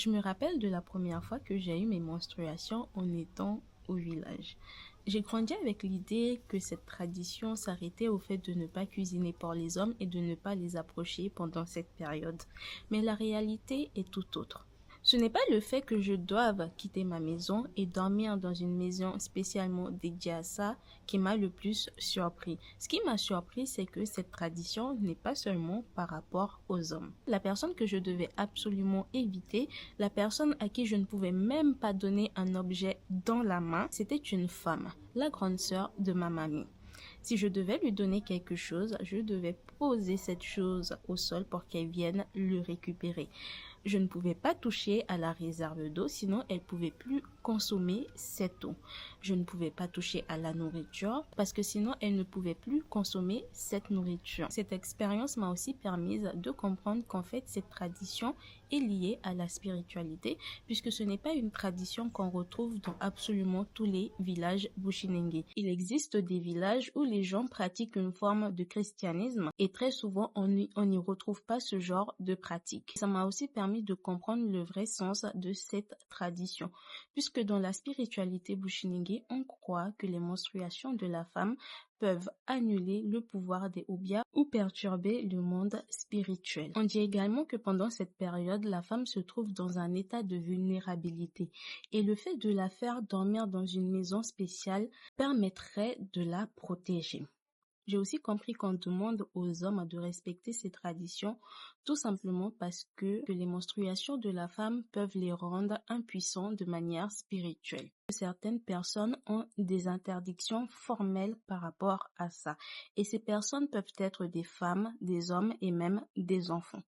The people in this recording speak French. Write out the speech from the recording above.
Je me rappelle de la première fois que j'ai eu mes menstruations en étant au village. J'ai grandi avec l'idée que cette tradition s'arrêtait au fait de ne pas cuisiner pour les hommes et de ne pas les approcher pendant cette période. Mais la réalité est tout autre. Ce n'est pas le fait que je doive quitter ma maison et dormir dans une maison spécialement dédiée à ça qui m'a le plus surpris. Ce qui m'a surpris, c'est que cette tradition n'est pas seulement par rapport aux hommes. La personne que je devais absolument éviter, la personne à qui je ne pouvais même pas donner un objet dans la main, c'était une femme, la grande sœur de ma mamie. Si je devais lui donner quelque chose, je devais poser cette chose au sol pour qu'elle vienne le récupérer. Je ne pouvais pas toucher à la réserve d'eau, sinon elle pouvait plus consommer cette eau. Je ne pouvais pas toucher à la nourriture parce que sinon elle ne pouvait plus consommer cette nourriture. Cette expérience m'a aussi permis de comprendre qu'en fait cette tradition est liée à la spiritualité puisque ce n'est pas une tradition qu'on retrouve dans absolument tous les villages Bushinengue. Il existe des villages où les gens pratiquent une forme de christianisme et très souvent on n'y retrouve pas ce genre de pratique. Ça m'a aussi permis de comprendre le vrai sens de cette tradition, puisque dans la spiritualité Bushinengue, on croit que les menstruations de la femme peuvent annuler le pouvoir des Obias ou perturber le monde spirituel. On dit également que pendant cette période, la femme se trouve dans un état de vulnérabilité et le fait de la faire dormir dans une maison spéciale permettrait de la protéger. J'ai aussi compris qu'on demande aux hommes de respecter ces traditions tout simplement parce que les menstruations de la femme peuvent les rendre impuissants de manière spirituelle. Certaines personnes ont des interdictions formelles par rapport à ça. Et ces personnes peuvent être des femmes, des hommes et même des enfants.